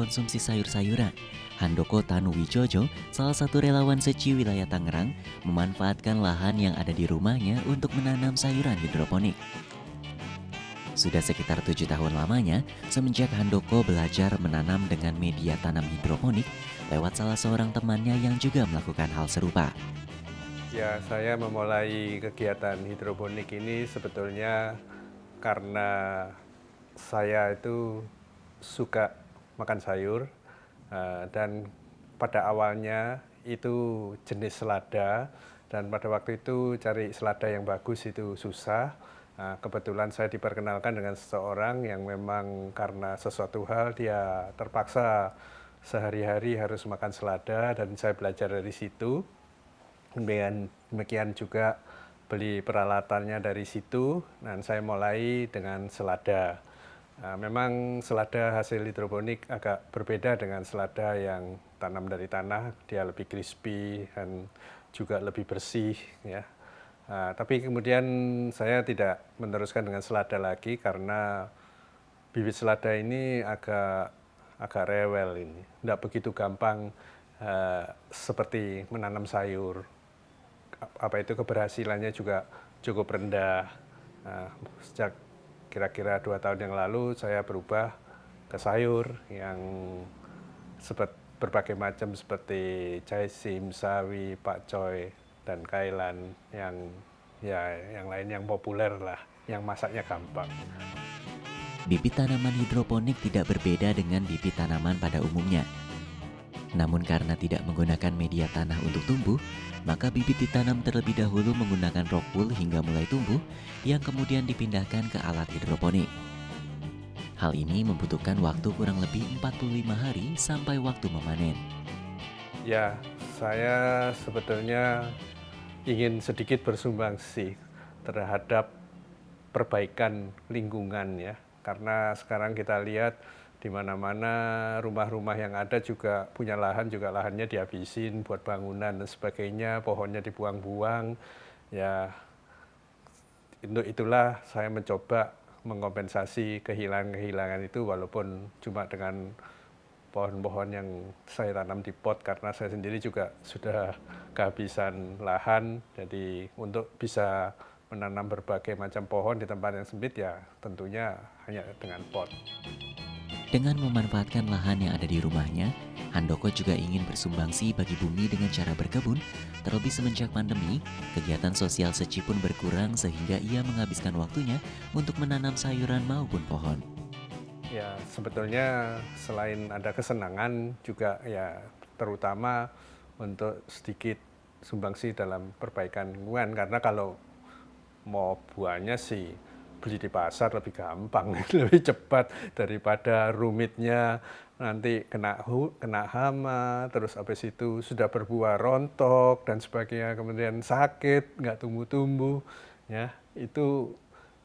mengkonsumsi sayur-sayuran. Handoko Tanuwijojo, salah satu relawan Seci wilayah Tangerang, memanfaatkan lahan yang ada di rumahnya untuk menanam sayuran hidroponik. Sudah sekitar 7 tahun lamanya, semenjak Handoko belajar menanam dengan media tanam hidroponik lewat salah seorang temannya yang juga melakukan hal serupa. Ya, saya memulai kegiatan hidroponik ini sebetulnya karena saya itu suka makan sayur dan pada awalnya itu jenis selada dan pada waktu itu cari selada yang bagus itu susah. Kebetulan saya diperkenalkan dengan seseorang yang memang karena sesuatu hal dia terpaksa sehari-hari harus makan selada dan saya belajar dari situ. Demikian juga beli peralatannya dari situ dan saya mulai dengan selada. Memang selada hasil hidroponik agak berbeda dengan selada yang tanam dari tanah, dia lebih crispy dan juga lebih bersih ya. Tapi kemudian saya tidak meneruskan dengan selada lagi karena bibit selada ini agak rewel ini, tidak begitu gampang seperti menanam sayur. Keberhasilannya juga cukup rendah. Sejak kira-kira 2 tahun yang lalu saya berubah ke sayur yang berbagai macam seperti caisim, sawi, pakcoy, dan kailan yang lain yang populer lah, yang masaknya gampang. Bibit tanaman hidroponik tidak berbeda dengan bibit tanaman pada umumnya. Namun karena tidak menggunakan media tanah untuk tumbuh, maka bibit ditanam terlebih dahulu menggunakan rock wool hingga mulai tumbuh, yang kemudian dipindahkan ke alat hidroponik. Hal ini membutuhkan waktu kurang lebih 45 hari sampai waktu memanen. Ya, saya sebetulnya ingin sedikit bersumbangsi terhadap perbaikan lingkungan ya. Karena sekarang kita lihat di mana-mana rumah-rumah yang ada juga punya lahan, juga lahannya dihabisin buat bangunan dan sebagainya, pohonnya dibuang-buang. Ya, itulah saya mencoba mengkompensasi kehilangan-kehilangan itu walaupun cuma dengan pohon-pohon yang saya tanam di pot karena saya sendiri juga sudah kehabisan lahan. Jadi untuk bisa menanam berbagai macam pohon di tempat yang sempit ya tentunya hanya dengan pot. Dengan memanfaatkan lahan yang ada di rumahnya, Handoko juga ingin bersumbangsi bagi bumi dengan cara berkebun. Terlebih semenjak pandemi, kegiatan sosial Seci pun berkurang sehingga ia menghabiskan waktunya untuk menanam sayuran maupun pohon. Ya sebetulnya selain ada kesenangan juga ya terutama untuk sedikit sumbangsi dalam perbaikan lingkungan karena kalau mau buahnya sih beli di pasar lebih gampang, lebih cepat daripada rumitnya nanti kena hama, terus habis itu sudah berbuah rontok dan sebagainya, kemudian sakit, nggak tumbuh-tumbuh, ya itu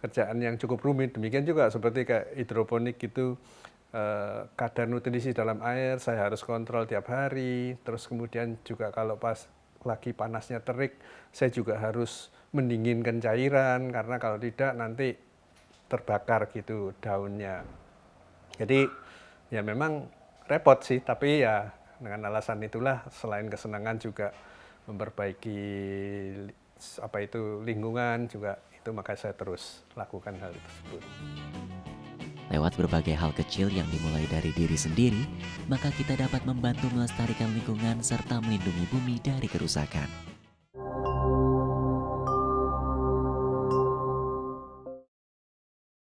kerjaan yang cukup rumit. Demikian juga seperti kayak hidroponik itu kadar nutrisi dalam air saya harus kontrol tiap hari, terus kemudian juga kalau pas lagi panasnya terik, saya juga harus mendinginkan cairan karena kalau tidak nanti terbakar gitu daunnya. Jadi ya memang repot sih, tapi ya dengan alasan itulah selain kesenangan juga memperbaiki lingkungan juga itu maka saya terus lakukan hal tersebut. Lewat berbagai hal kecil yang dimulai dari diri sendiri, maka kita dapat membantu melestarikan lingkungan serta melindungi bumi dari kerusakan.